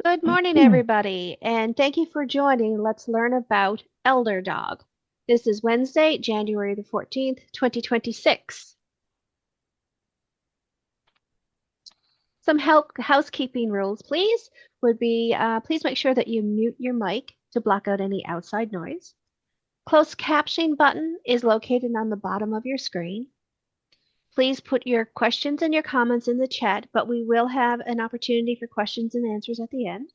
Good morning, everybody, and thank you for joining Let's Learn About ElderDog. This is Wednesday, January the 14th, 2026. Some housekeeping rules, please, would be please make sure that you mute your mic to block out any outside noise. Closed captioning button is located on the bottom of your screen. Please put your questions and your comments in the chat, but we will have an opportunity for questions and answers at the end.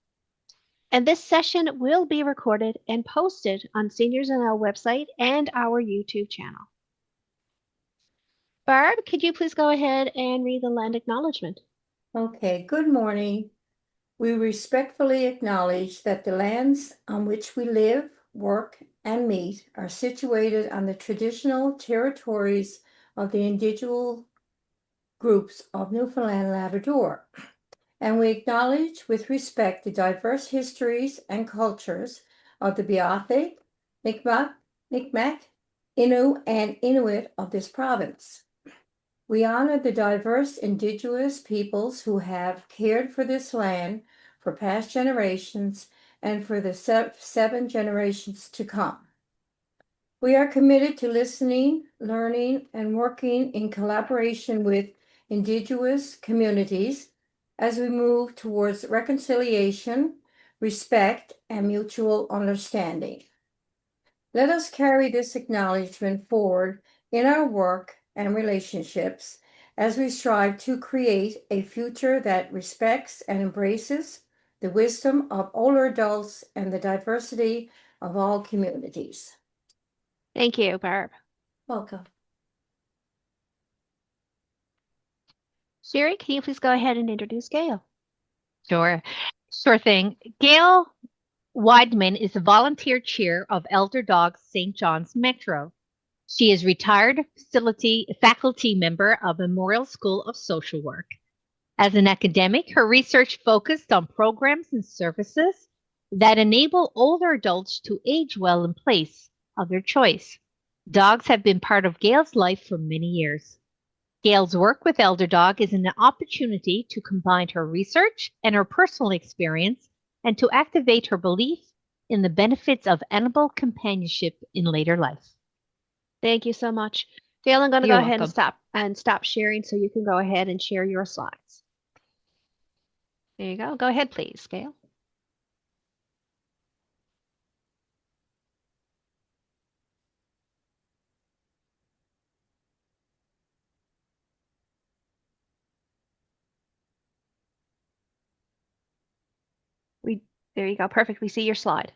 And this session will be recorded and posted on Seniors NL website and our YouTube channel. Barb, could you please go ahead and read the land acknowledgement? Okay, good morning. We respectfully acknowledge that the lands on which we live, work, and meet are situated on the traditional territories of the indigenous groups of Newfoundland and Labrador. And we acknowledge with respect the diverse histories and cultures of the Beothuk, Mi'kmaq, Innu, and Inuit of this province. We honor the diverse Indigenous peoples who have cared for this land for past generations and for the 7 generations to come. We are committed to listening, learning, and working in collaboration with Indigenous communities as we move towards reconciliation, respect, and mutual understanding. Let us carry this acknowledgement forward in our work and relationships as we strive to create a future that respects and embraces the wisdom of older adults and the diversity of all communities. Thank you, Barb. Welcome. Sherry, can you please go ahead and introduce Gail? Sure thing. Gail Wideman is the volunteer chair of ElderDog St. John's Metro. She is retired faculty member of Memorial School of Social Work. As an academic, her research focused on programs and services that enable older adults to age well in place of their choice. Dogs have been part of Gail's life for many years. Gail's work with ElderDog is an opportunity to combine her research and her personal experience and to activate her belief in the benefits of animal companionship in later life. Thank you so much. Gail, I'm going to You're go ahead welcome. and stop sharing so you can go ahead and share your slides. There you go. Go ahead, please, Gail. There you go. Perfect. We see your slide.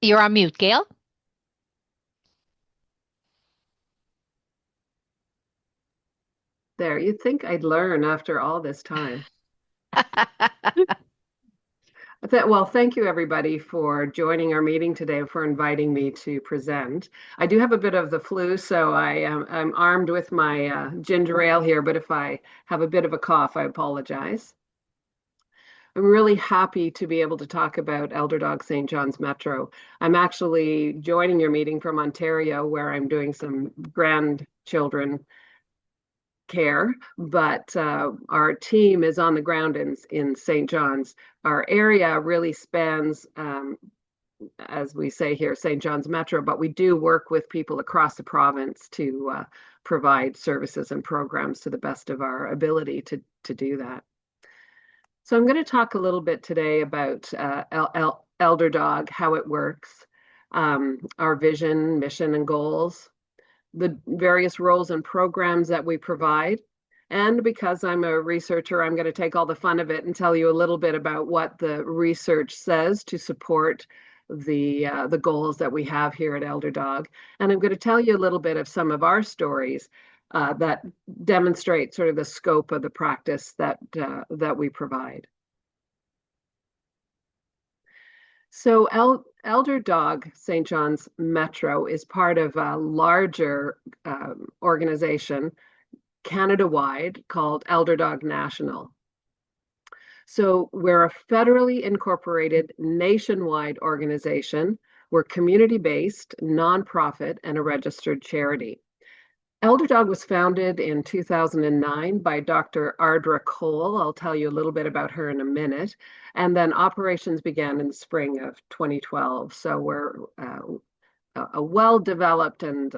You're on mute, Gail. There, you'd think I'd learn after all this time. Well, thank you everybody for joining our meeting today, for inviting me to present. I do have a bit of the flu, so I'm armed with my ginger ale here, but if I have a bit of a cough, I apologize. I'm really happy to be able to talk about ElderDog St. John's Metro. I'm actually joining your meeting from Ontario, where I'm doing some grandchildren care, but our team is on the ground in St. John's. Our area really spans, as we say here, St. John's Metro, but we do work with people across the province to provide services and programs to the best of our ability to do that. So I'm going to talk a little bit today about ElderDog, how it works, our vision, mission, and goals, the various roles and programs that we provide. And because I'm a researcher, I'm going to take all the fun of it and tell you a little bit about what the research says to support the goals that we have here at ElderDog. And I'm going to tell you a little bit of some of our stories that demonstrate sort of the scope of the practice that we provide. So ElderDog St. John's Metro is part of a larger organization, Canada-wide, called ElderDog National. So we're a federally incorporated nationwide organization. We're community-based, nonprofit, and a registered charity. ElderDog was founded in 2009 by Dr. Ardra Cole. I'll tell you a little bit about her in a minute. And then operations began in the spring of 2012. So we're a well-developed and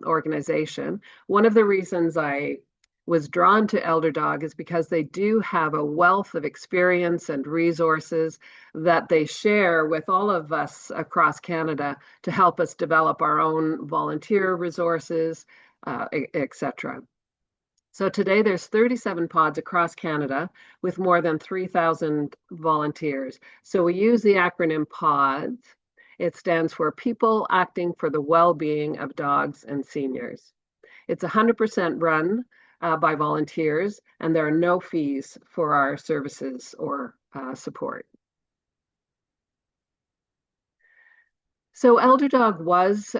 organization. One of the reasons I was drawn to ElderDog is because they do have a wealth of experience and resources that they share with all of us across Canada to help us develop our own volunteer resources, etc. So today there's 37 pods across Canada with more than 3,000 volunteers. So we use the acronym PODS. It stands for People Acting for the Well-Being of Dogs and Seniors. It's 100% run by volunteers, and there are no fees for our services or support. So ElderDog was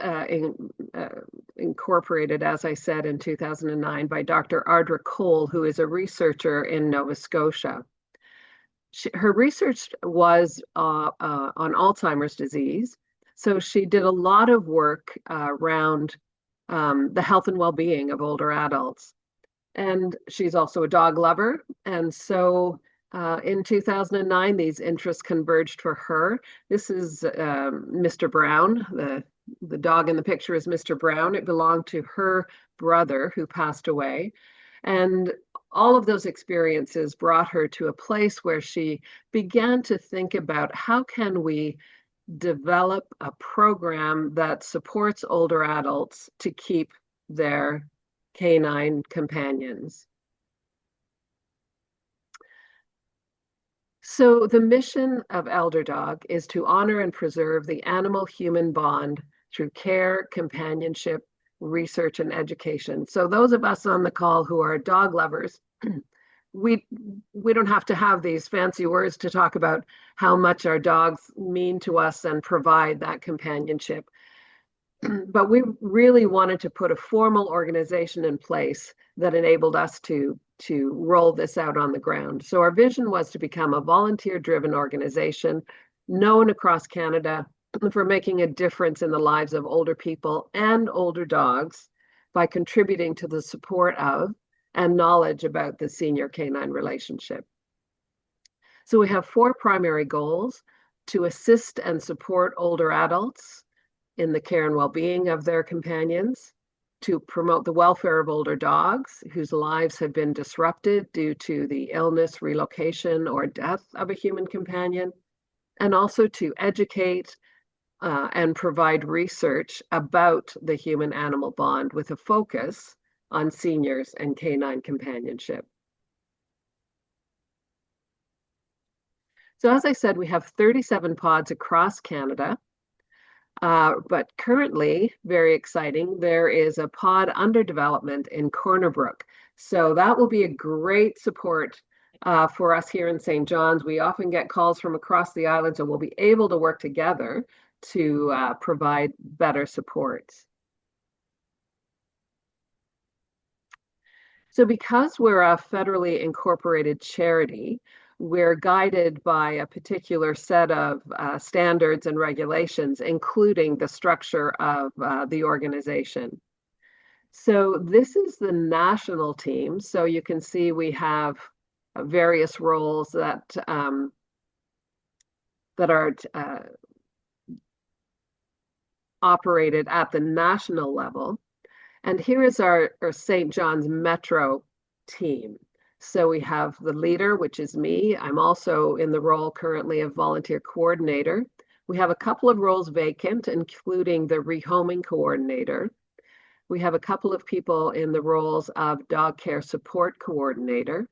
incorporated, as I said, in 2009 by Dr. Ardra Cole, who is a researcher in Nova Scotia. Her research was on Alzheimer's disease. So she did a lot of work around the health and well-being of older adults. And she's also a dog lover. And so in 2009, these interests converged for her. This is Mr. Brown. The dog in the picture is Mr. Brown. It belonged to her brother who passed away. And all of those experiences brought her to a place where she began to think about how can we develop a program that supports older adults to keep their canine companions. So the mission of ElderDog is to honor and preserve the animal-human bond through care, companionship, research, and education. So those of us on the call who are dog lovers, we don't have to have these fancy words to talk about how much our dogs mean to us and provide that companionship. But we really wanted to put a formal organization in place that enabled us to roll this out on the ground. So our vision was to become a volunteer-driven organization known across Canada for making a difference in the lives of older people and older dogs by contributing to the support of and knowledge about the senior canine relationship. So we have 4 primary goals: to assist and support older adults in the care and well-being of their companions, to promote the welfare of older dogs whose lives have been disrupted due to the illness, relocation, or death of a human companion, and also to educate and provide research about the human-animal bond with a focus on seniors and canine companionship. So as I said, we have 37 pods across Canada. But currently, very exciting, there is a pod under development in Corner Brook. So that will be a great support for us here in St. John's. We often get calls from across the island, so we'll be able to work together to provide better support. So because we're a federally incorporated charity, we're guided by a particular set of standards and regulations, including the structure of the organization. So this is the national team. So you can see we have various roles that are operated at the national level. And here is our St. John's Metro team. So we have the leader, which is me. I'm also in the role currently of volunteer coordinator. We have a couple of roles vacant, including the rehoming coordinator. We have a couple of people in the roles of dog care support coordinator.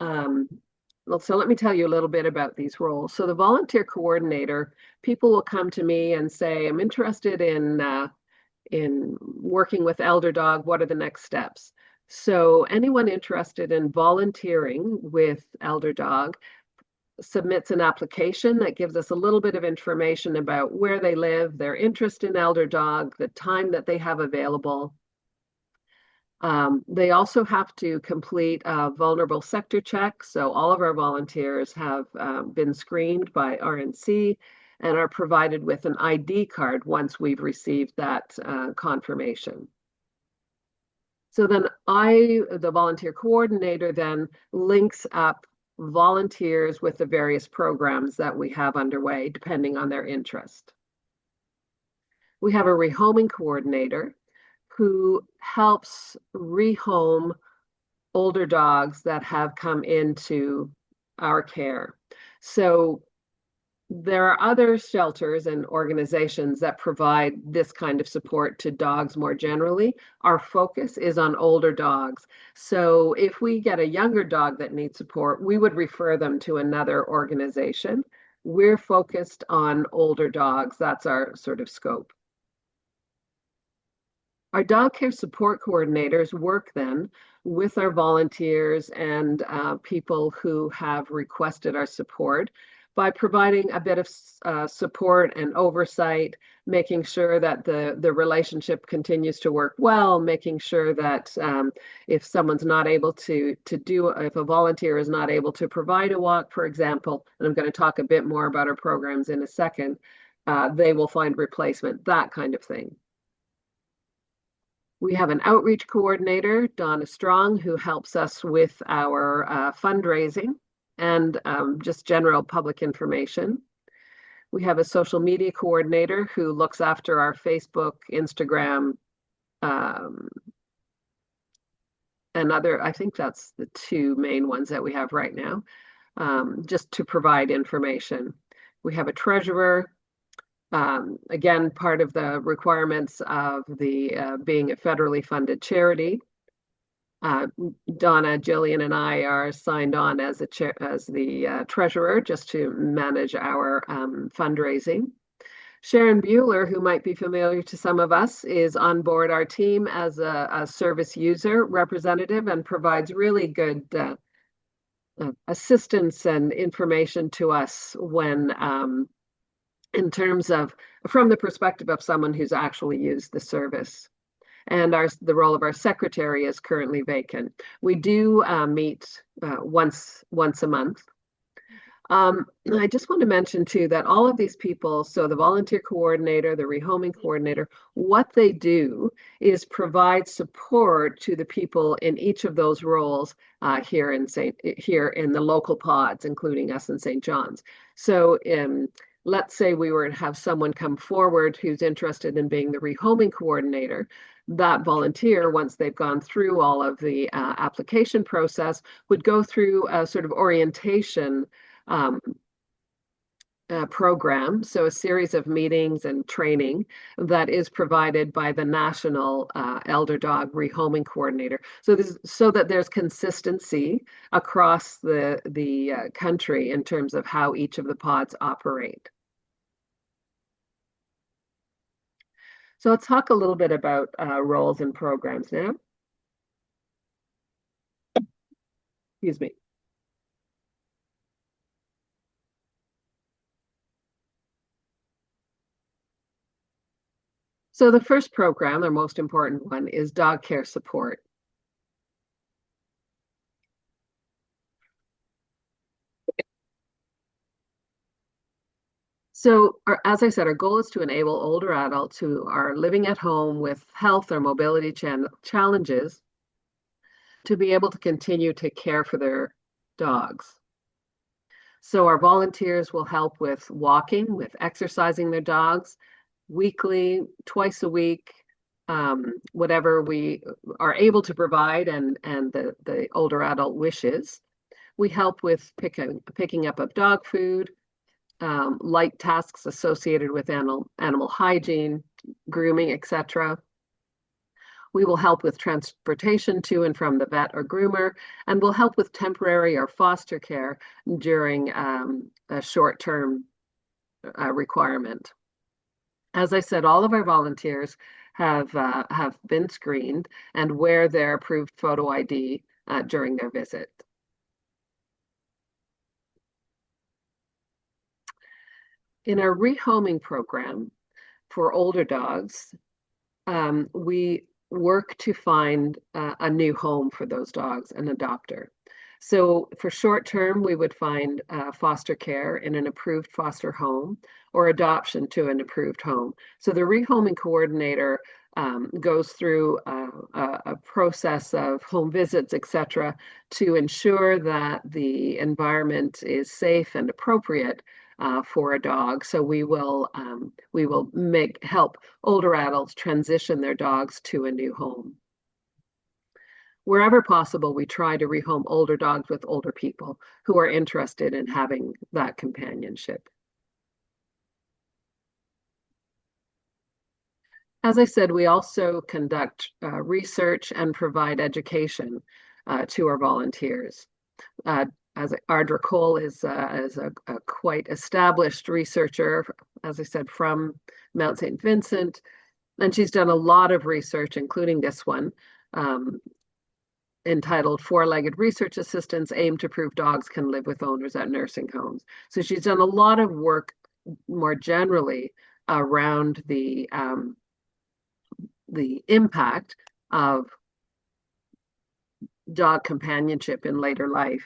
So let me tell you a little bit about these roles. So the volunteer coordinator, people will come to me and say, I'm interested in working with ElderDog. What are the next steps? So anyone interested in volunteering with ElderDog submits an application that gives us a little bit of information about where they live, their interest in ElderDog, the time that they have available. They also have to complete a vulnerable sector check. So all of our volunteers have been screened by RNC and are provided with an ID card once we've received that confirmation. So then the volunteer coordinator, then links up volunteers with the various programs that we have underway, depending on their interest. We have a rehoming coordinator who helps rehome older dogs that have come into our care. So there are other shelters and organizations that provide this kind of support to dogs more generally. Our focus is on older dogs. So if we get a younger dog that needs support, we would refer them to another organization. We're focused on older dogs. That's our sort of scope. Our dog care support coordinators work then with our volunteers and people who have requested our support by providing a bit of support and oversight, making sure that the relationship continues to work well, making sure that if someone's not able if a volunteer is not able to provide a walk, for example, and I'm going to talk a bit more about our programs in a second, they will find replacement, that kind of thing. We have an outreach coordinator, Donna Strong, who helps us with our fundraising and just general public information. We have a social media coordinator who looks after our Facebook, Instagram, and other, I think that's the two main ones that we have right now, just to provide information. We have a treasurer. Again, part of the requirements of the being a federally funded charity. Donna, Jillian, and I are signed on as the treasurer just to manage our fundraising. Sharon Bueller, who might be familiar to some of us, is on board our team as a service user representative and provides really good assistance and information to us when in terms of from the perspective of someone who's actually used the service. And the role of our secretary is currently vacant. We do meet once a month. I just want to mention too that all of these people, so the volunteer coordinator, the rehoming coordinator, what they do is provide support to the people in each of those roles here in the local pods, including us in St. John's. So let's say we were to have someone come forward who's interested in being the rehoming coordinator. That volunteer, once they've gone through all of the application process, would go through a sort of orientation program, so a series of meetings and training that is provided by the National Elder Dog Rehoming Coordinator. So that there's consistency across the country in terms of how each of the pods operate. So let's talk a little bit about roles and programs now. Excuse me. So the first program, our most important one, is dog care support. So as I said, our goal is to enable older adults who are living at home with health or mobility challenges to be able to continue to care for their dogs. So our volunteers will help with walking, with exercising their dogs weekly, twice a week, whatever we are able to provide and the older adult wishes. We help with picking up of dog food, light tasks associated with animal hygiene, grooming, etc. We will help with transportation to and from the vet or groomer, and we'll help with temporary or foster care during a short-term requirement. As I said, all of our volunteers have been screened and wear their approved photo ID during their visit. In our rehoming program for older dogs, we work to find a new home for those dogs, an adopter. So for short term, we would find foster care in an approved foster home or adoption to an approved home. So the rehoming coordinator goes through a process of home visits, etc., to ensure that the environment is safe and appropriate for a dog. So we will help older adults transition their dogs to a new home. Wherever possible, we try to rehome older dogs with older people who are interested in having that companionship. As I said, we also conduct research and provide education to our volunteers. As Audra Cole is a quite established researcher, as I said, from Mount St. Vincent, and she's done a lot of research, including this one, entitled Four-Legged Research Assistants Aim to Prove Dogs Can Live with Owners at Nursing Homes. So she's done a lot of work more generally around the impact of dog companionship in later life.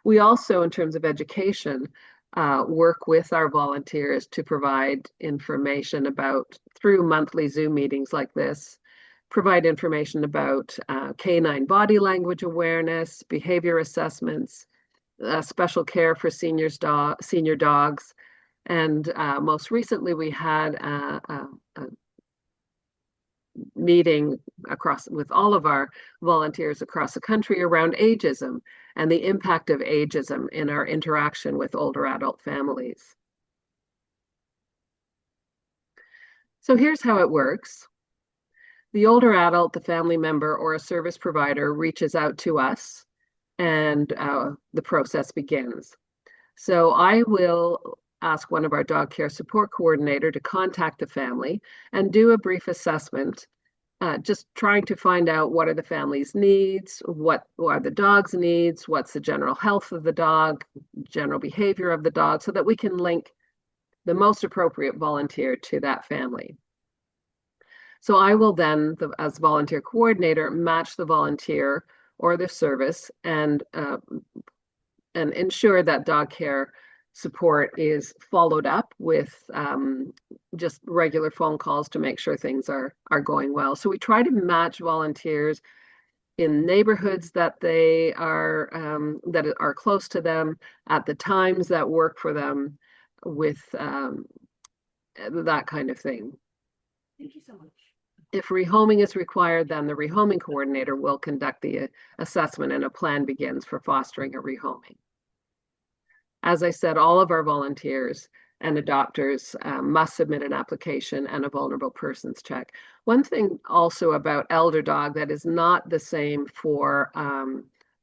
We also, in terms of education, work with our volunteers to provide information about, through monthly Zoom meetings like this, provide information about canine body language awareness, behavior assessments, special care for senior dogs. And most recently, we had a meeting with all of our volunteers across the country around ageism and the impact of ageism in our interaction with older adult families. So here's how it works. The older adult, the family member, or a service provider reaches out to us, and the process begins. So I will ask one of our dog care support coordinator to contact the family and do a brief assessment, just trying to find out what are the family's needs, what are the dog's needs, what's the general health of the dog, general behavior of the dog, so that we can link the most appropriate volunteer to that family. So I will then, as volunteer coordinator, match the volunteer or the service and ensure that dog care support is followed up with just regular phone calls to make sure things are going well. So we try to match volunteers in neighborhoods that they are that are close to them, at the times that work for them, with that kind of thing. Thank you so much. If rehoming is required, then the rehoming coordinator will conduct the assessment and a plan begins for fostering a rehoming. As I said, all of our volunteers and adopters must submit an application and a vulnerable persons check. One thing also about ElderDog that is not the same for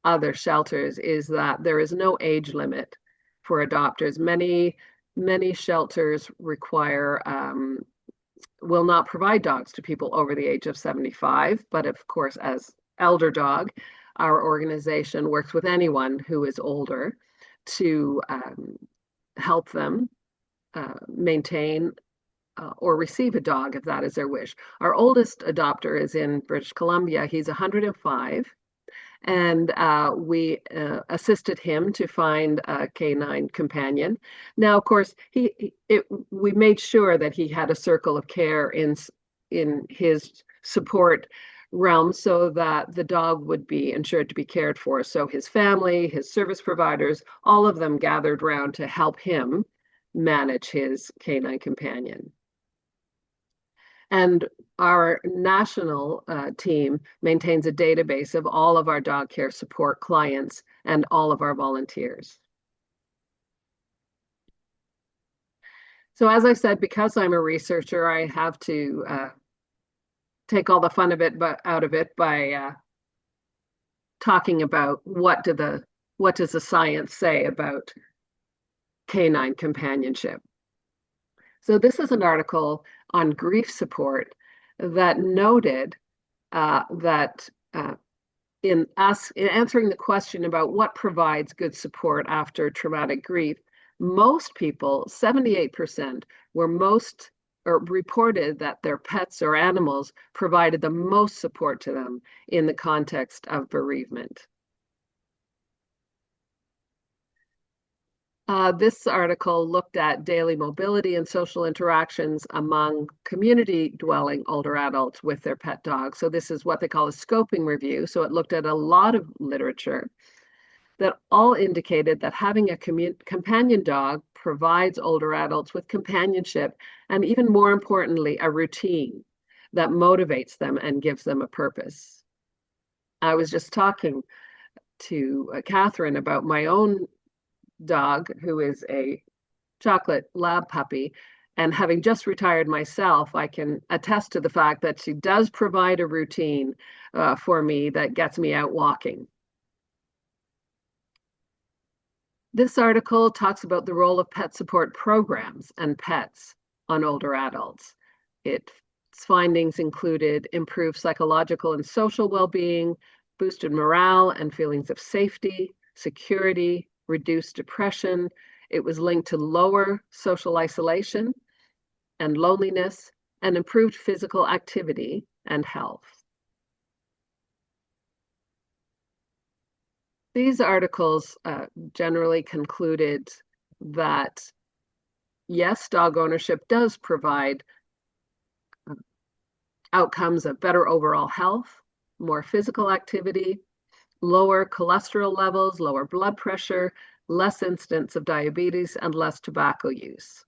other shelters is that there is no age limit for adopters. Many shelters require will not provide dogs to people over the age of 75, but of course, as ElderDog, our organization works with anyone who is older to help them maintain or receive a dog if that is their wish. Our oldest adopter is in British Columbia. He's 105. And we assisted him to find a canine companion. Now, of course, we made sure that he had a circle of care in his support realm so that the dog would be ensured to be cared for. So his family, his service providers, all of them gathered round to help him manage his canine companion. And our national team maintains a database of all of our dog care support clients and all of our volunteers. So as I said, because I'm a researcher, I have to take all the fun of it out of it by talking about what does the science say about canine companionship. So this is an article on grief support that noted that in answering the question about what provides good support after traumatic grief, most people, 78%, reported that their pets or animals provided the most support to them in the context of bereavement. This article looked at daily mobility and social interactions among community-dwelling older adults with their pet dogs. So this is what they call a scoping review. So it looked at a lot of literature that all indicated that having a companion dog provides older adults with companionship and, even more importantly, a routine that motivates them and gives them a purpose. I was just talking to Catherine about my own dog, who is a chocolate lab puppy, and having just retired myself, I can attest to the fact that she does provide a routine for me that gets me out walking. This article talks about the role of pet support programs and pets on older adults. Its findings included improved psychological and social well-being, boosted morale and feelings of safety, security, reduced depression. It was linked to lower social isolation and loneliness, and improved physical activity and health. These articles generally concluded that, yes, dog ownership does provide outcomes of better overall health, more physical activity, lower cholesterol levels, lower blood pressure, less incidence of diabetes, and less tobacco use.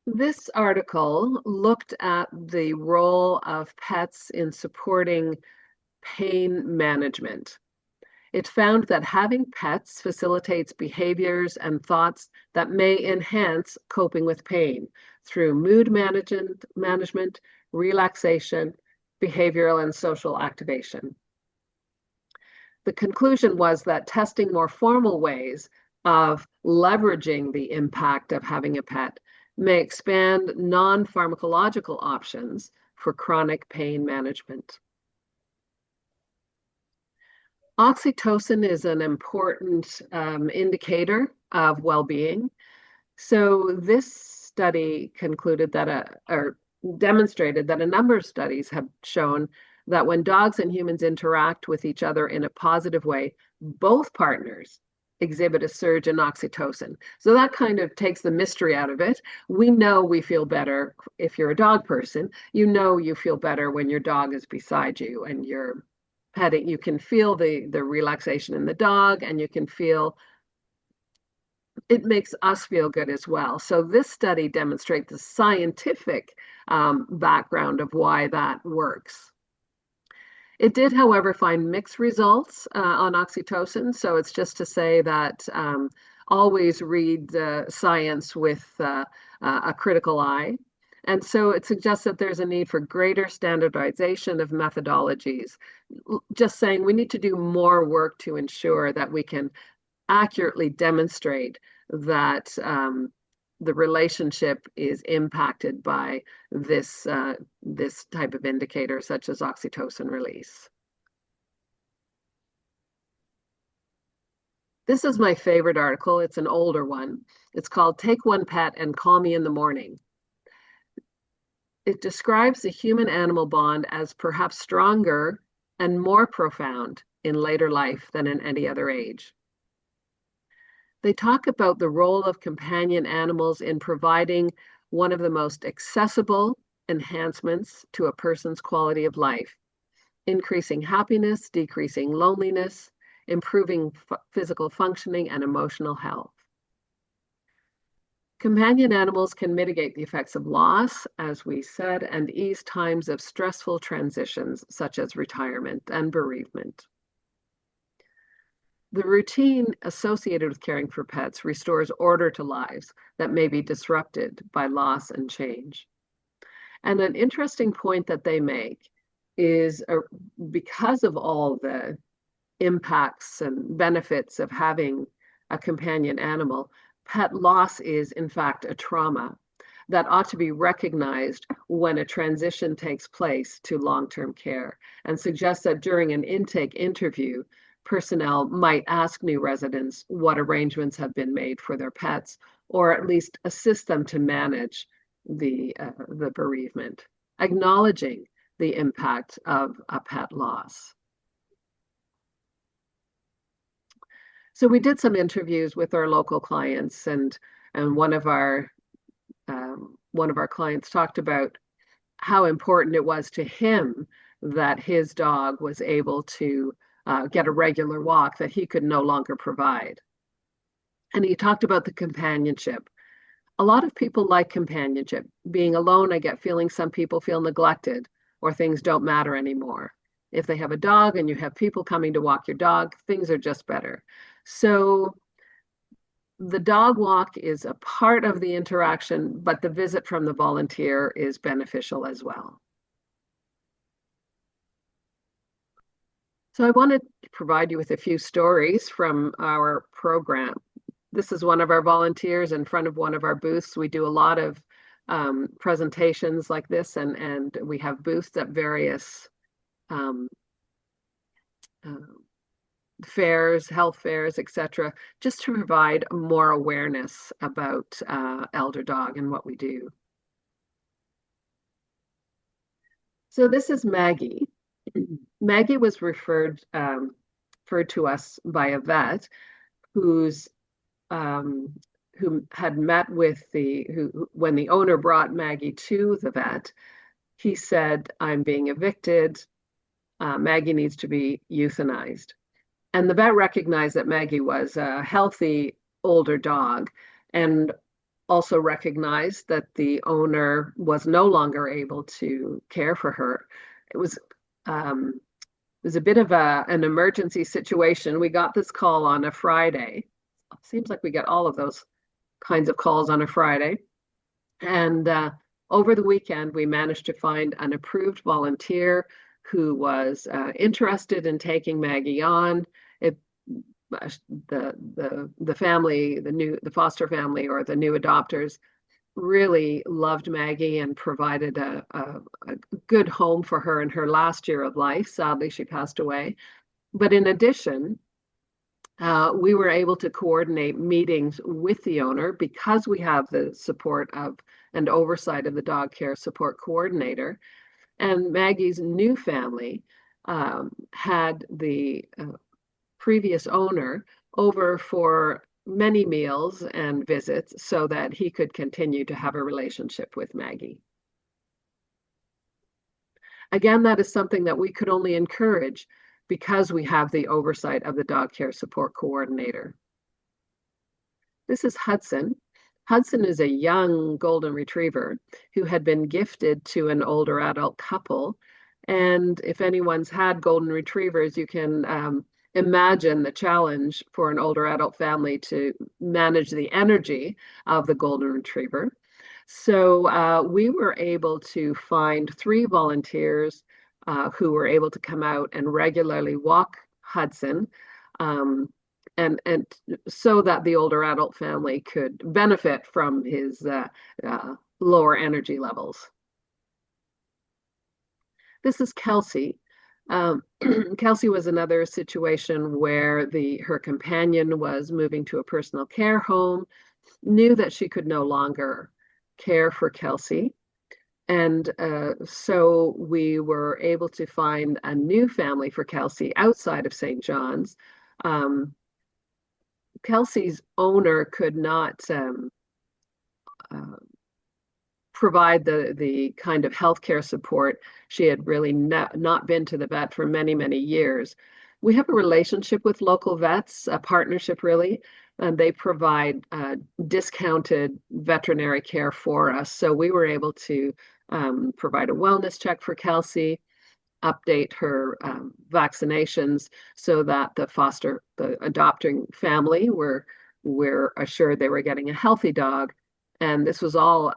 This article looked at the role of pets in supporting pain management. It found that having pets facilitates behaviors and thoughts that may enhance coping with pain through mood management, relaxation, behavioral and social activation. The conclusion was that testing more formal ways of leveraging the impact of having a pet may expand non-pharmacological options for chronic pain management. Oxytocin is an important indicator of well-being. So this study concluded that, or demonstrated that a number of studies have shown that when dogs and humans interact with each other in a positive way, both partners exhibit a surge in oxytocin. So that kind of takes the mystery out of it. We know we feel better if you're a dog person. You know you feel better when your dog is beside you and you're petting. You can feel the relaxation in the dog, and you can feel it makes us feel good as well. So this study demonstrates the scientific background of why that works. It did, however, find mixed results on oxytocin. So it's just to say that always read the science with a critical eye. And so it suggests that there's a need for greater standardization of methodologies, just saying we need to do more work to ensure that we can accurately demonstrate that the relationship is impacted by this type of indicator, such as oxytocin release. This is my favorite article. It's an older one. It's called "Take One Pet and Call Me in the Morning." It describes the human-animal bond as perhaps stronger and more profound in later life than in any other age. They talk about the role of companion animals in providing one of the most accessible enhancements to a person's quality of life, increasing happiness, decreasing loneliness, improving physical functioning and emotional health. Companion animals can mitigate the effects of loss, as we said, and ease times of stressful transitions, such as retirement and bereavement. The routine associated with caring for pets restores order to lives that may be disrupted by loss and change. And an interesting point that they make is because of all the impacts and benefits of having a companion animal, pet loss is in fact a trauma that ought to be recognized when a transition takes place to long-term care, and suggests that during an intake interview, personnel might ask new residents what arrangements have been made for their pets, or at least assist them to manage the bereavement, acknowledging the impact of a pet loss. So we did some interviews with our local clients, and one of our clients talked about how important it was to him that his dog was able to get a regular walk that he could no longer provide. And he talked about the companionship. A lot of people like companionship. Being alone, I get feelings some people feel neglected or things don't matter anymore. If they have a dog and you have people coming to walk your dog, things are just better. So the dog walk is a part of the interaction, but the visit from the volunteer is beneficial as well. So I wanted to provide you with a few stories from our program. This is one of our volunteers in front of one of our booths. We do a lot of presentations like this, and we have booths at various fairs, health fairs, etc., just to provide more awareness about ElderDog and what we do. So this is Maggie. Maggie was referred to us by a vet who had met with when the owner brought Maggie to the vet, he said, "I'm being evicted. Maggie needs to be euthanized." And the vet recognized that Maggie was a healthy older dog, and also recognized that the owner was no longer able to care for her. It was a bit of an emergency situation. We got this call on a Friday. It seems like we get all of those kinds of calls on a Friday. And over the weekend, we managed to find an approved volunteer who was interested in taking Maggie on. The family, the foster family or the new adopters really loved Maggie and provided a good home for her in her last year of life. Sadly, she passed away. But in addition, we were able to coordinate meetings with the owner because we have the support of and oversight of the dog care support coordinator. And Maggie's new family had the previous owner over for many meals and visits so that he could continue to have a relationship with Maggie. Again, that is something that we could only encourage because we have the oversight of the dog care support coordinator. This is Hudson. Hudson is a young golden retriever who had been gifted to an older adult couple. And if anyone's had golden retrievers, you can imagine the challenge for an older adult family to manage the energy of the golden retriever. So we were able to find 3 volunteers who were able to come out and regularly walk Hudson, and so that the older adult family could benefit from his lower energy levels. This is Kelsey. Kelsey was another situation where her companion was moving to a personal care home, knew that she could no longer care for Kelsey. And so we were able to find a new family for Kelsey outside of St. John's. Kelsey's owner could not provide the kind of healthcare support. She had really not been to the vet for many, many years. We have a relationship with local vets, a partnership really, and they provide discounted veterinary care for us. So we were able to provide a wellness check for Kelsey, update her vaccinations so that the adopting family were assured they were getting a healthy dog. And this was all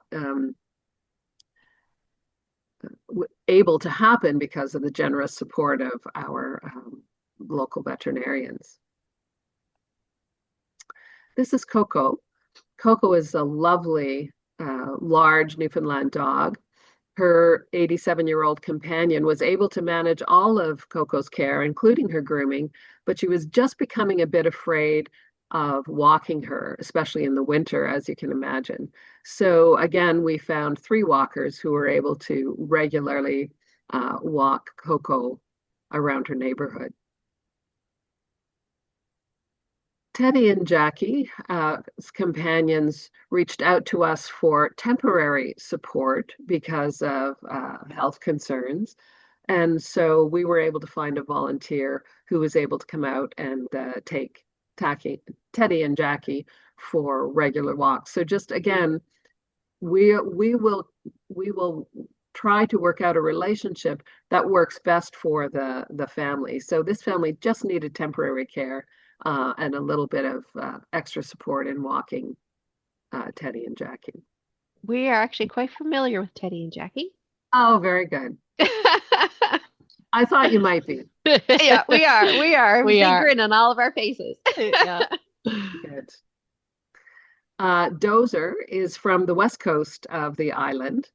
able to happen because of the generous support of our local veterinarians. This is Coco. Coco is a lovely, large Newfoundland dog. Her 87-year-old companion was able to manage all of Coco's care, including her grooming, but she was just becoming a bit afraid of walking her, especially in the winter, as you can imagine. So again, we found 3 walkers who were able to regularly walk Coco around her neighborhood. Teddy and Jackie, companions, reached out to us for temporary support because of health concerns. And so we were able to find a volunteer who was able to come out and take Teddy and Jackie for regular walks. So just again, we will try to work out a relationship that works best for the family. So this family just needed temporary care and a little bit of extra support in walking Teddy and Jackie. We are actually quite familiar with Teddy and Jackie. Oh, very good. I thought you might be. Yeah, we are. We are. We Big are. grin on all of our faces. Yeah. Good. Dozer is from the west coast of the island.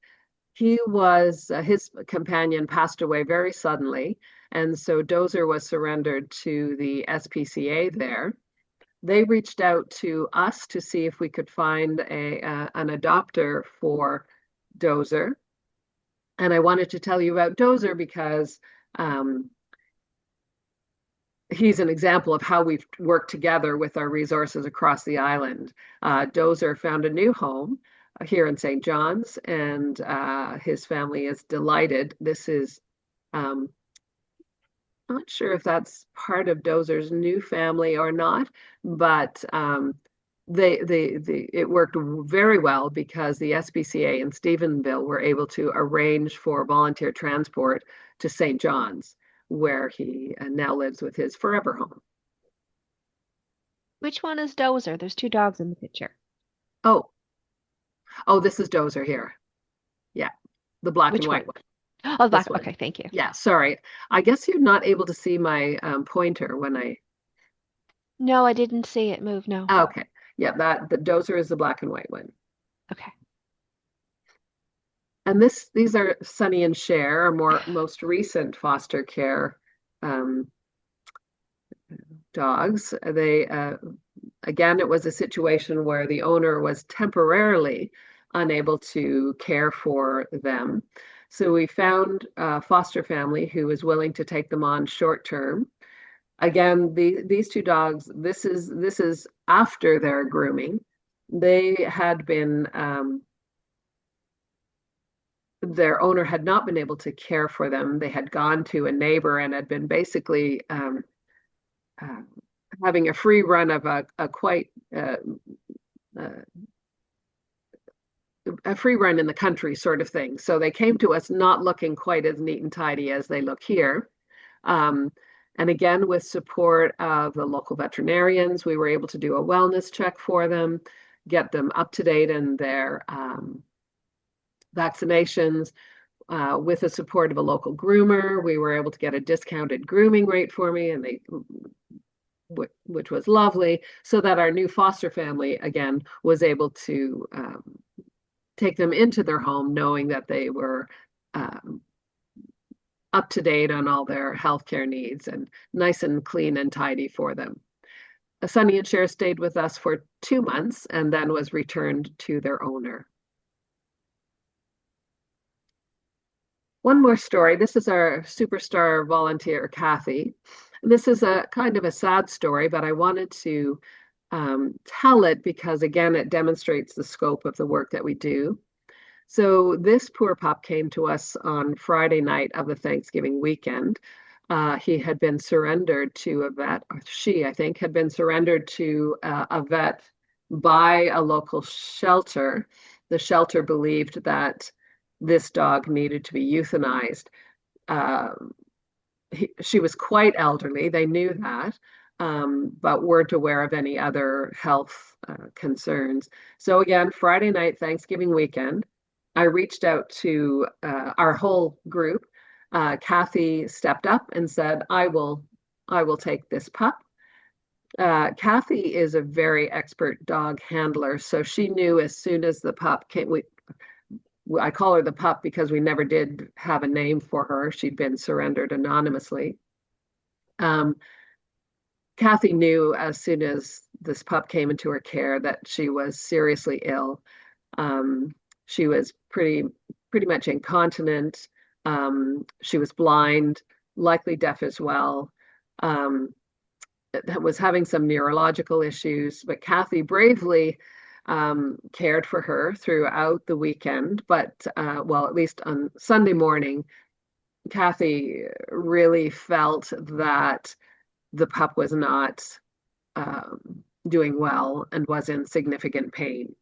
He was, his companion passed away very suddenly, and so Dozer was surrendered to the SPCA there. They reached out to us to see if we could find an adopter for Dozer. And I wanted to tell you about Dozer because he's an example of how we've worked together with our resources across the island. Dozer found a new home here in St. John's, and his family is delighted. This is not sure if that's part of Dozer's new family or not, but it worked very well because the SPCA in Stephenville were able to arrange for volunteer transport to St. John's, where he now lives with his forever home. Which one is Dozer? There's two dogs in the picture. Oh, this is Dozer here. Yeah, the black Which and white one? one. Oh, This black. one. Okay, thank you. Yeah, sorry. I guess you're not able to see my pointer when I. No, I didn't see it move. No. Okay. Yeah, the Dozer is the black and white one. Okay. And these are Sunny and Cher, our most recent foster care dogs. They again, it was a situation where the owner was temporarily unable to care for them. So we found a foster family who was willing to take them on short term. Again, these two dogs, this is after their grooming. They had been their owner had not been able to care for them. They had gone to a neighbor and had been basically having a free run of a free run in the country sort of thing. So they came to us not looking quite as neat and tidy as they look here. And again, with support of the local veterinarians, we were able to do a wellness check for them, get them up to date in their vaccinations. With the support of a local groomer, we were able to get a discounted grooming rate for me, and which was lovely, so that our new foster family again was able to take them into their home, knowing that they were up to date on all their healthcare needs and nice and clean and tidy for them. Sunny and Cher stayed with us for 2 months and then was returned to their owner. One more story. This is our superstar volunteer, Kathy. This is a kind of a sad story, but I wanted to tell it because, again, it demonstrates the scope of the work that we do. So this poor pup came to us on Friday night of the Thanksgiving weekend. He had been surrendered to a vet, or she, I think, had been surrendered to a vet by a local shelter. The shelter believed that this dog needed to be euthanized. She was quite elderly, they knew that, but weren't aware of any other health concerns. So again, Friday night, Thanksgiving weekend, I reached out to our whole group. Kathy stepped up and said, I will take this pup. Kathy is a very expert dog handler, so she knew as soon as the pup came, I call her the pup because we never did have a name for her. She'd been surrendered anonymously. Kathy knew as soon as this pup came into her care that she was seriously ill. She was pretty much incontinent. She was blind, likely deaf as well. was having some neurological issues, but Kathy bravely cared for her throughout the weekend. But well, at least on Sunday morning, Kathy really felt that the pup was not doing well and was in significant pain.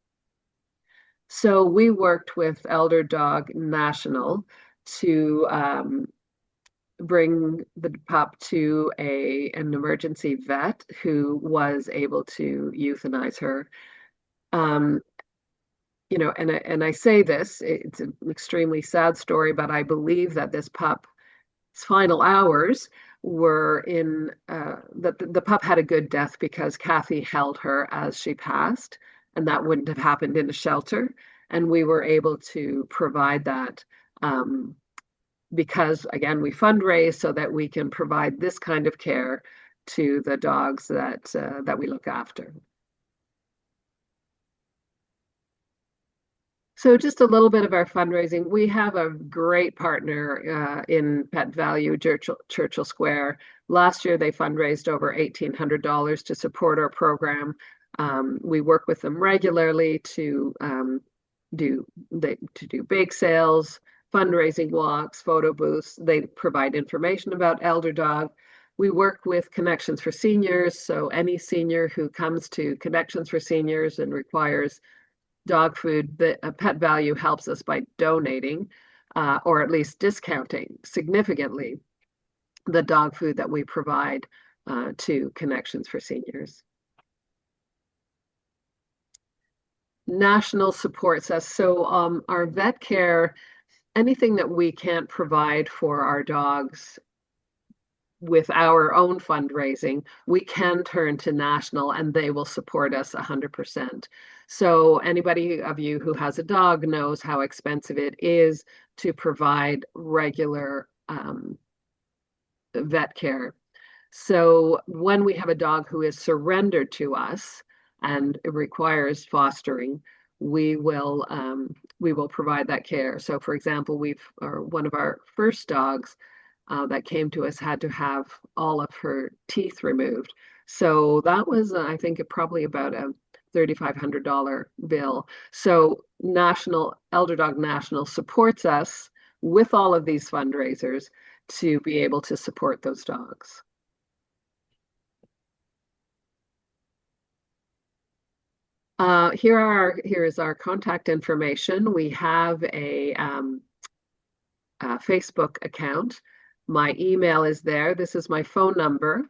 So we worked with ElderDog National to bring the pup to an emergency vet who was able to euthanize her. Um, and I say this, it's an extremely sad story, but I believe that this pup's final hours were in that the pup had a good death because Kathy held her as she passed, and that wouldn't have happened in a shelter. And we were able to provide that because, again, we fundraise so that we can provide this kind of care to the dogs that we look after. So just a little bit of our fundraising. We have a great partner in Pet Value, Churchill Square. Last year, they fundraised over $1,800 to support our program. We work with them regularly to do bake sales, fundraising walks, photo booths. They provide information about ElderDog. We work with Connections for Seniors, so any senior who comes to Connections for Seniors and requires dog food, Pet Value helps us by donating or at least discounting significantly the dog food that we provide to Connections for Seniors. National supports us. So our vet care, anything that we can't provide for our dogs with our own fundraising, we can turn to National and they will support us 100%. So anybody of you who has a dog knows how expensive it is to provide regular vet care. So when we have a dog who is surrendered to us and it requires fostering, we will provide that care. So for example, one of our first dogs that came to us had to have all of her teeth removed. So that was, I think, probably about a $3,500 bill. So ElderDog National supports us with all of these fundraisers to be able to support those dogs. Here is our contact information. We have a Facebook account. My email is there. This is my phone number.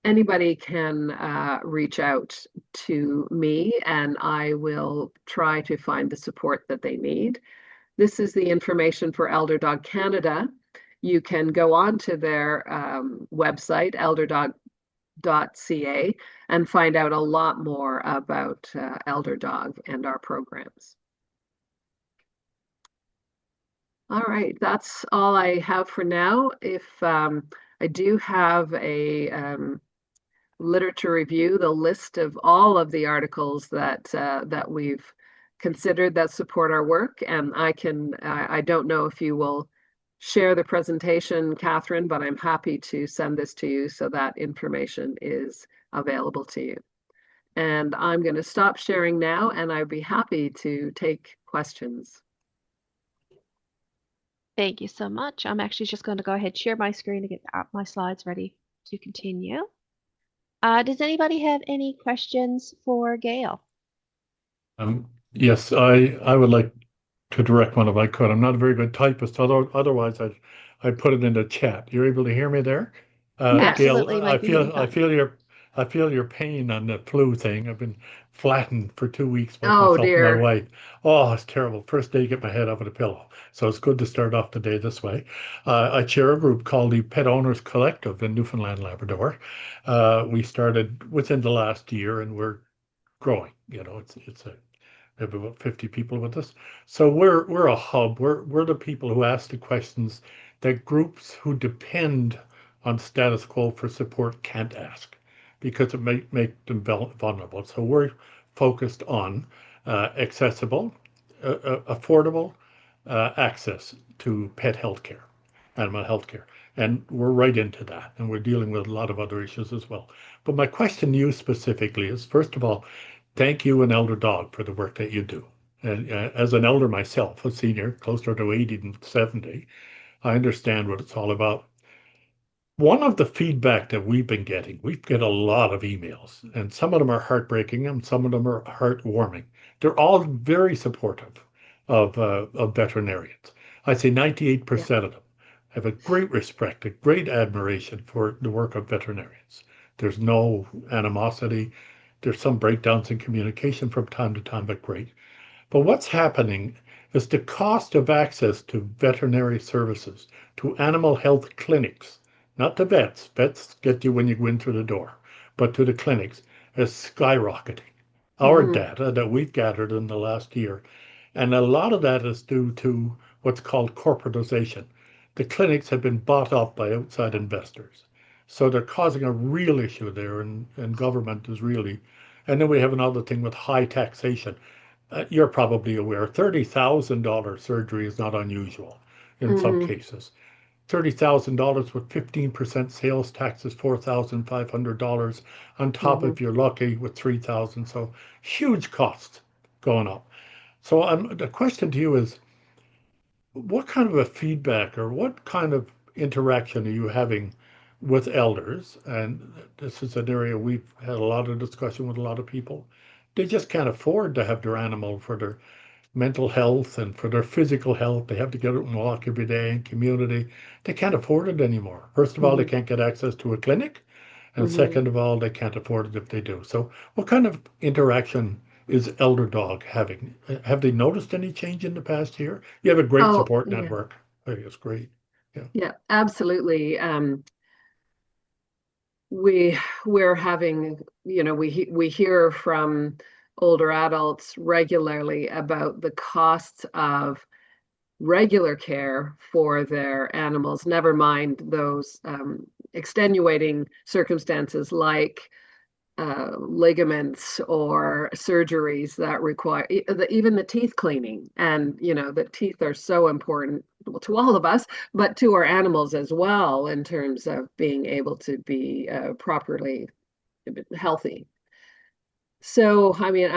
Anybody can reach out to me and I will try to find the support that they need. This is the information for ElderDog Canada. You can go on to their website, ElderDog.ca, and find out a lot more about ElderDog and our programs. All right, that's all I have for now. If I do have a literature review, the list of all of the articles that we've considered that support our work, and I don't know if you will share the presentation, Catherine, but I'm happy to send this to you so that information is available to you. And I'm going to stop sharing now, and I'd be happy to take questions. Thank you so much. I'm actually just going to go ahead and share my screen to get my slides ready to continue. Does anybody have any questions for Gail? Yes, I would like to direct one if I could. I'm not a very good typist, although otherwise I'd put it in the chat. You're able to hear me there? Gail, Absolutely, might be hearing I feel your pain on the flu thing. I've been flattened for 2 weeks, both Oh myself and my dear. wife. Oh, it's terrible. First day, get my head out of the pillow. So it's good to start off the day this way. I chair a group called the Pet Owners Collective in Newfoundland, Labrador. We started within the last year, and we're growing. You know, we have about 50 people with us. So we're a hub. We're the people who ask the questions that groups who depend on status quo for support can't ask because it may make them vulnerable. So we're focused on accessible, affordable access to pet health care, animal health care. And we're right into that. And we're dealing with a lot of other issues as well. But my question to you specifically is, first of all, thank you and Elder Dog for the work that you do. And as an elder myself, a senior, closer to 80 than 70, I understand what it's all about. One of the feedback that we've been getting, we've get a lot of emails, and some of them are heartbreaking and some of them are heartwarming. They're all very supportive of veterinarians. I'd say Yeah. 98% of them have a great respect, a great admiration for the work of veterinarians. There's no animosity. There's some breakdowns in communication from time to time, but great. But what's happening is the cost of access to veterinary services, to animal health clinics, not to vets. Vets get you when you go in through the door, but to the clinics is skyrocketing. Our Mhm. data that we've gathered in the last year, and a lot of that is due to what's called corporatization. The clinics have been bought up by outside investors. So they're causing a real issue there, and government is really. And then we have another thing with high taxation. You're probably aware $30,000 surgery is not unusual in some Mhm. cases. $30,000 with 15% sales tax is $4,500 on top Mhm. if you're lucky with 3,000. So huge costs going up. So the question to you is, what kind of a feedback or what kind of interaction are you having with elders? And this is an area we've had a lot of discussion with a lot of people. They just can't afford to have their animal for their mental health and for their physical health. They have to get out and walk every day in community. They can't afford it anymore. First of all, they Mhm. can't get access to a clinic. And Mhm. second of all, they can't afford it if they do. So, what kind of interaction is Elder Dog having? Have they noticed any change in the past year? You have a great Oh, support yeah. network. I think it's great. Yeah. Yeah, absolutely. We we're having, we hear from older adults regularly about the costs of regular care for their animals, never mind those extenuating circumstances like ligaments or surgeries that require even the teeth cleaning. And, the teeth are so important, well, to all of us, but to our animals as well, in terms of being able to be properly healthy. So, I mean,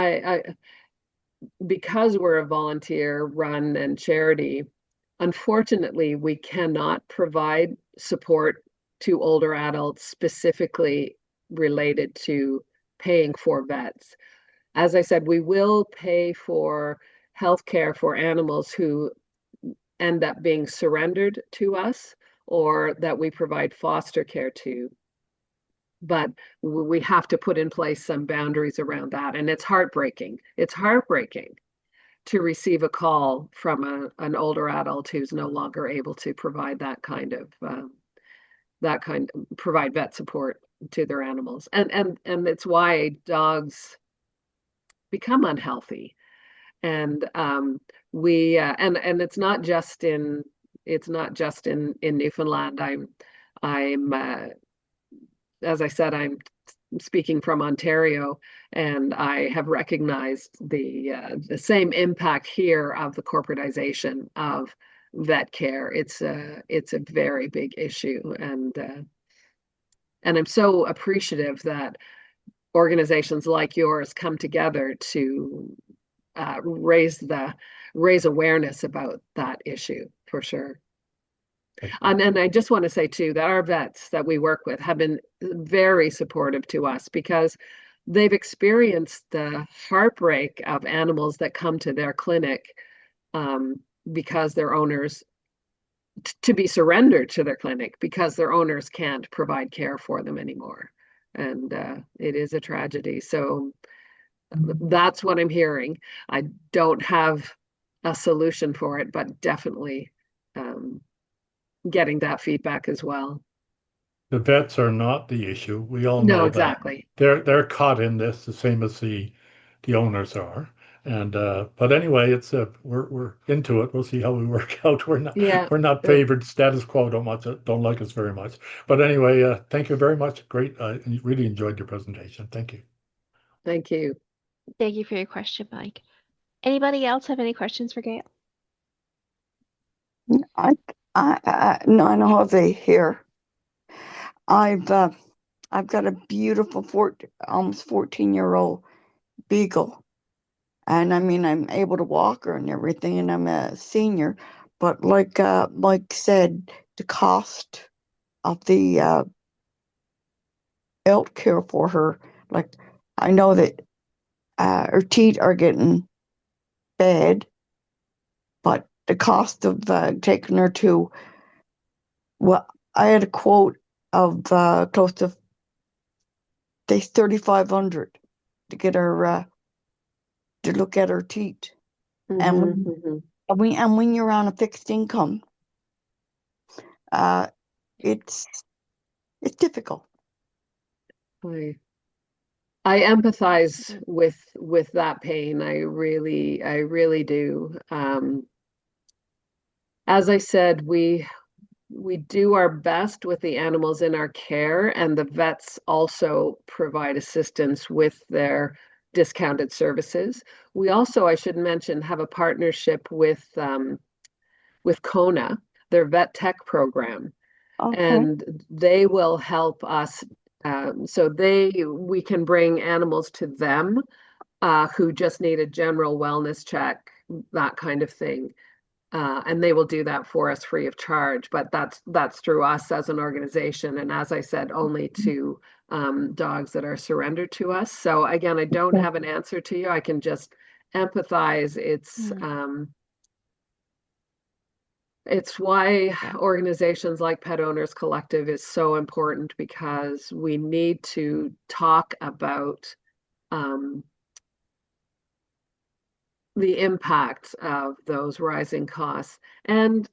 because we're a volunteer run and charity, unfortunately, we cannot provide support to older adults specifically related to paying for vets. As I said, we will pay for health care for animals who end up being surrendered to us or that we provide foster care to. But we have to put in place some boundaries around that. And it's heartbreaking. It's heartbreaking to receive a call from an older adult who's no longer able to provide provide vet support to their animals. And it's why dogs become unhealthy. And we and it's not just in Newfoundland. I'm as I said, I'm speaking from Ontario, and I have recognized the same impact here of the corporatization of vet care. It's a very big issue, and I'm so appreciative that organizations like yours come together to raise awareness about that issue for sure. Thank you. And I just want to say too that our vets that we work with have been very supportive to us because they've experienced the heartbreak of animals that come to their clinic um, because their owners to be surrendered to their clinic because their owners can't provide care for them anymore. And it is a tragedy. So that's what I'm hearing. I don't have a solution for it, but definitely um, getting that feedback as well. The vets are not the issue. We all No, know that. exactly. They're caught in this the same as the owners are. And but anyway, it's we're into it. We'll see how we work out. Yeah. We're not uh, favored. Status quo don't like us very much. But anyway, thank you very much. Great. I really enjoyed your presentation. Thank you. Thank you. Thank you for your question, Mike. Anybody else have any questions for Gail? I Nine Jose here. I've got a beautiful almost 14-year-old beagle, and I mean I'm able to walk her and everything, and I'm a senior, but like Mike said, the cost of the health care for her, like I know that her teeth are getting bad, but the cost of taking her to, well, I had a quote of close to 3,500 to get her to look at her teeth. And when you're on a fixed income, uh, it's difficult. I empathize with that pain. I really do. As I said, we do our best with the animals in our care, and the vets also provide assistance with their discounted services. We also, I should mention, have a partnership with Kona, their vet tech program, Okay. and they will help us. So we can bring animals to them who just need a general wellness check, that kind of thing. And they will do that for us free of charge, but that's through us as an organization. And as I said, only to dogs that are surrendered to us. So again, I don't have an answer to you. I can just empathize. It's why organizations like Pet Owners Collective is so important, because we need to talk about the impact of those rising costs, and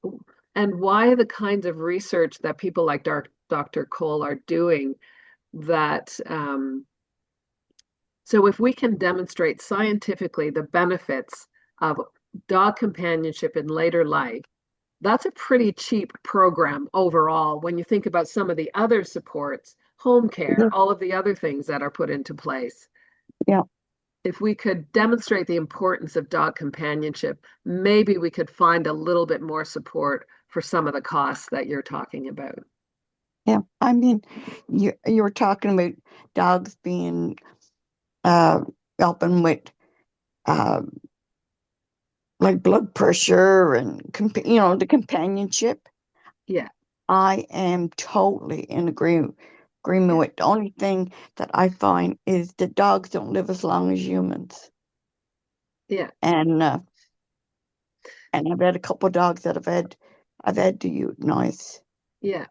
why the kinds of research that people like Dr. Cole are doing, that so if we can demonstrate scientifically the benefits of dog companionship in later life, that's a pretty cheap program overall when you think about some of the other supports, home care, all of the other things that are put into place. Yeah. If we could demonstrate the importance of dog companionship, maybe we could find a little bit more support for some of the costs that you're talking about. Yeah. I mean, you were talking about dogs being helping with like blood pressure and the companionship. Yeah. I am totally in agreement with. The only thing that I find is that dogs don't live as long as humans. Yeah. And I've had a couple of dogs that I've had to euthanize. Yeah.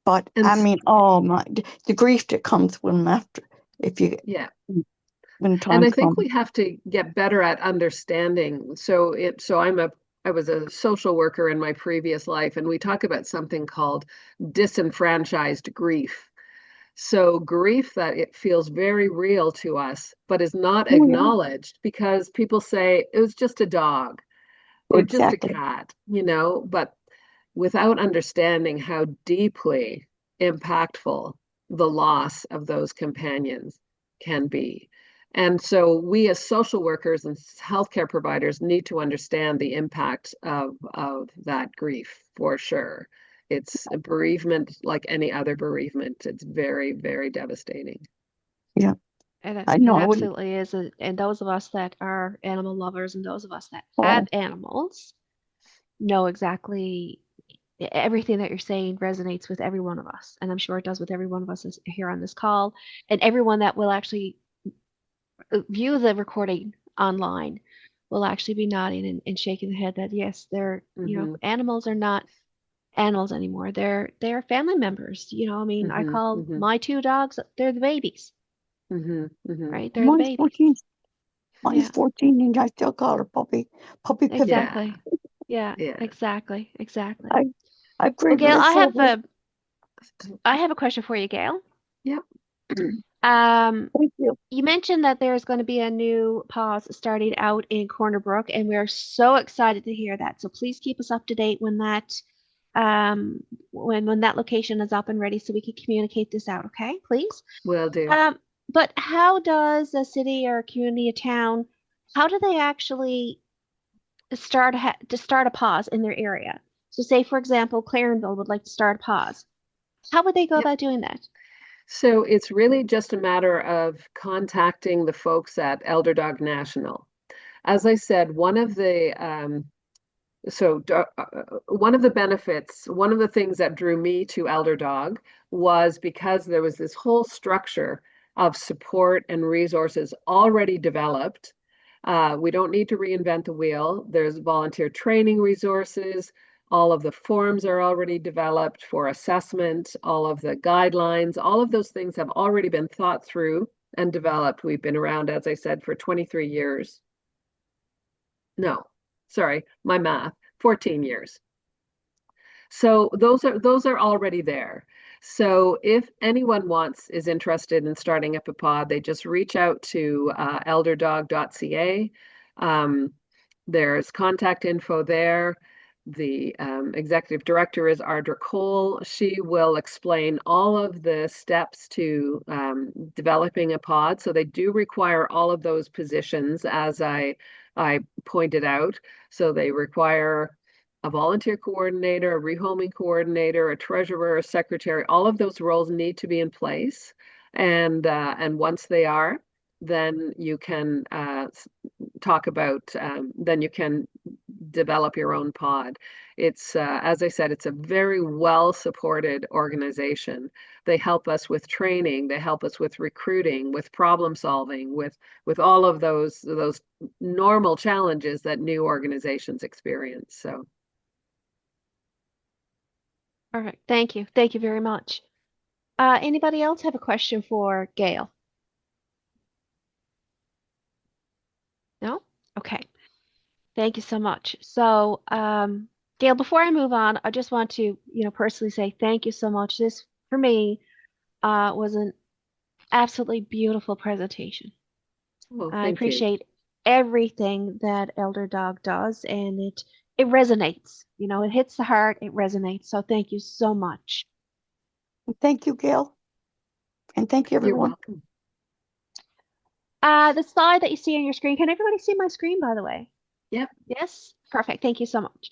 But And I mean, oh my, the grief that comes with them after, if you yeah. when time And I comes. think we have to get better at understanding. So I was a social worker in my previous life, and we talk about something called disenfranchised grief. So grief that it feels very real to us, but is not Oh, yeah, acknowledged because people say it was just a dog or just a exactly. cat, but without understanding how deeply impactful the loss of those companions can be. And so we as social workers and healthcare providers need to understand the impact of that grief for sure. It's a bereavement like any other bereavement. It's very, very devastating. Yeah, And I it know. I wouldn't. absolutely is. And those of us that are animal lovers and those of us that have Oh, animals know exactly everything that you're saying resonates with every one of us. And I'm sure it does with every one of us here on this call, and everyone that will actually view the recording online will actually be nodding and shaking the head that yes, animals are not animals anymore. They're family members. I mean, I call my two dogs, they're the babies, right? They're the mine's babies. 14. Mine's Yeah, 14, and I still call her puppy Pippi. exactly. Yeah, Yeah. exactly. I've Well, grieved with Gail, her for. I have a question for you, Gail. Yep. Thank you. You mentioned that there's going to be a new pause starting out in Corner Brook, and we're so excited to hear that. So please keep us up to date when that location is up and ready, so we can communicate this out. Okay, please. Will do. But how does a city or a community, a town, how do they actually start a pause in their area? So say, for example, Clarenville would like to start a pause. How would they go Yep. about doing that? So it's really just a matter of contacting the folks at ElderDog National. As I said, one of the benefits, one of the things that drew me to ElderDog was because there was this whole structure of support and resources already developed. We don't need to reinvent the wheel. There's volunteer training resources. All of the forms are already developed for assessment. All of the guidelines, all of those things have already been thought through and developed. We've been around, as I said, for 23 years. No, sorry, my math, 14 years. So those are already there. So if anyone is interested in starting up a pod, they just reach out to ElderDog.ca. There's contact info there. The executive director is Ardra Cole. She will explain all of the steps to developing a pod. So they do require all of those positions, as I pointed out. So they require a volunteer coordinator, a rehoming coordinator, a treasurer, a secretary. All of those roles need to be in place. And once they are, then you can talk about, then you can develop your own pod. It's, as I said, it's a very well supported organization. They help us with training, they help us with recruiting, with problem solving, with all of those normal challenges that new organizations experience. So. All right. Thank you. Thank you very much. Anybody else have a question for Gail? No? Okay. Thank you so much. So, Gail, before I move on, I just want to, personally say thank you so much. This, for me, was an absolutely beautiful presentation. Well, I thank you. appreciate everything that ElderDog does, and it resonates. It hits the heart. It resonates. So thank you so much. Thank you, Gail. And thank you, You're everyone. welcome. The slide that you see on your screen, can everybody see my screen, by the way? Yep. Yes? Perfect. Thank you so much.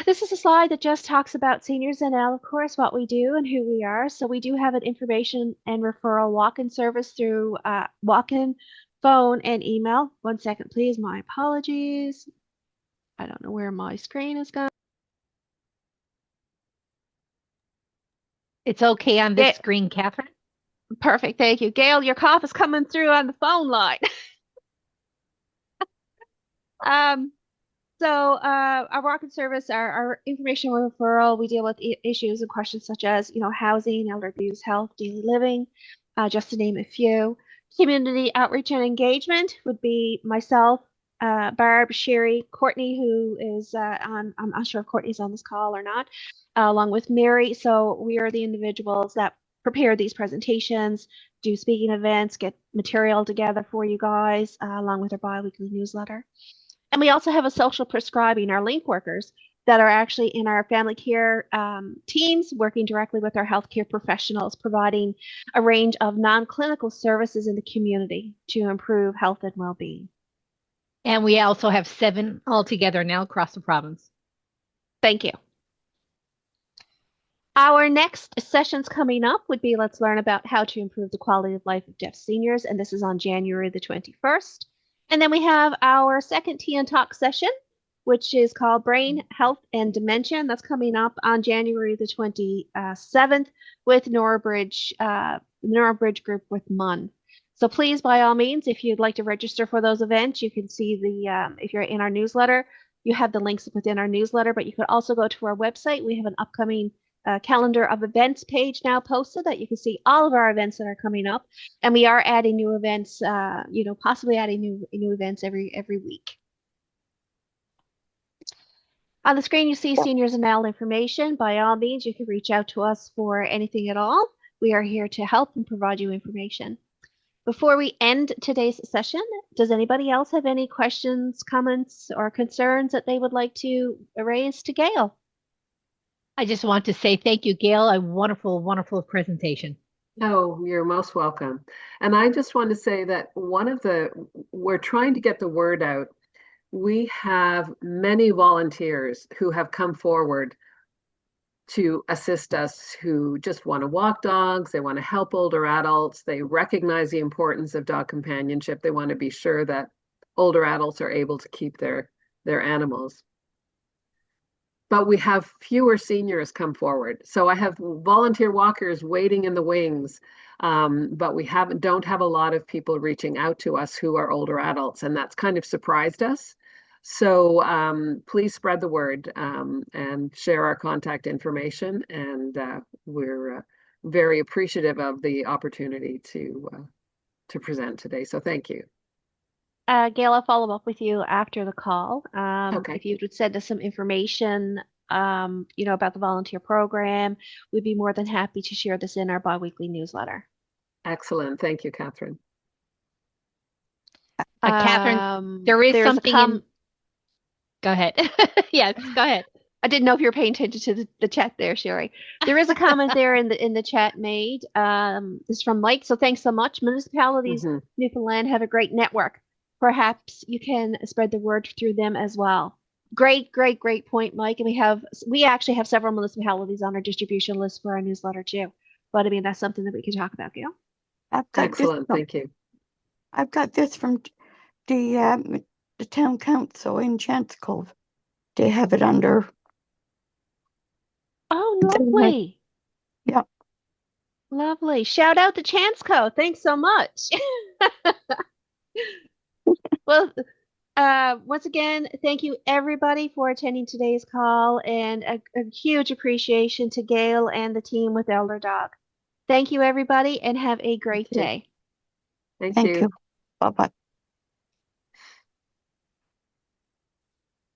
This is a slide that just talks about Seniors NL, of course, what we do and who we are. So we do have an information and referral walk-in service through walk-in, phone, and email. 1 second, please. My apologies. I don't know where my screen is going. It's okay on this screen, Catherine. Perfect. Thank you. Gail, your cough is coming through on the phone line. So our walk-in service, our information referral, we deal with issues and questions such as, housing, elder abuse, health, daily living, just to name a few. Community outreach and engagement would be myself, Barb, Sherry, Courtney, who is I'm not sure if Courtney's on this call or not, along with Mary. So we are the individuals that prepare these presentations, do speaking events, get material together for you guys, along with our bi-weekly newsletter. And we also have a social prescribing, our link workers that are actually in our family care teams, working directly with our healthcare professionals, providing a range of non-clinical services in the community to improve health and well-being. And we also have 7 altogether now across the province. Thank you. Our next sessions coming up would be let's learn about how to improve the quality of life of deaf seniors, and this is on January the 21st. And then we have our second Tea and Talk session, which is called Brain Health and Dementia. That's coming up on January the 27th with Norabridge group with MUN. So please, by all means, if you'd like to register for those events, you can see if you're in our newsletter, you have the links within our newsletter, but you could also go to our website. We have an upcoming calendar of events page now posted that you can see all of our events that are coming up, and we are adding new events, possibly adding new events every week. On the screen, you see Seniors NL information. By all means, you can reach out to us for anything at all. We are here to help and provide you information. Before we end today's session, does anybody else have any questions, comments, or concerns that they would like to raise to Gail? I just want to say thank you, Gail. A wonderful, wonderful presentation. Oh, you're most welcome. And I just want to say that we're trying to get the word out we have many volunteers who have come forward to assist us, who just want to walk dogs, they want to help older adults, they recognize the importance of dog companionship, they want to be sure that older adults are able to keep their animals. But we have fewer seniors come forward. So I have volunteer walkers waiting in the wings, but we don't have a lot of people reaching out to us who are older adults, and that's kind of surprised us. So please spread the word and share our contact information, and we're very appreciative of the opportunity to present today. So thank you. Gail, I'll follow up with you after the call. Okay. If you would send us some information, about the volunteer program, we'd be more than happy to share this in our biweekly newsletter. Excellent. Thank you, Catherine. Catherine, there is there's something in. Go ahead. Yes, go ahead. I didn't know if you were paying attention to the chat there, Sherry. There is a comment there in the chat made. This is from Mike. So thanks so much. Municipalities, Newfoundland have a great network. Perhaps you can spread the word through them as well. Great point, Mike. And we actually have several municipalities on our distribution list for our newsletter too. But I mean, that's something that we can talk about, Gail. Excellent. Thank you. I've got this from the town council in Chance Cove. They have it under. Oh, lovely. Yeah. Lovely. Shout out to Chance Cove. Thanks so much. Well, once again, thank you everybody for attending today's call, and a huge appreciation to Gail and the team with ElderDog. Thank you everybody, and have a great day. Thank Thank you. you. Bye-bye.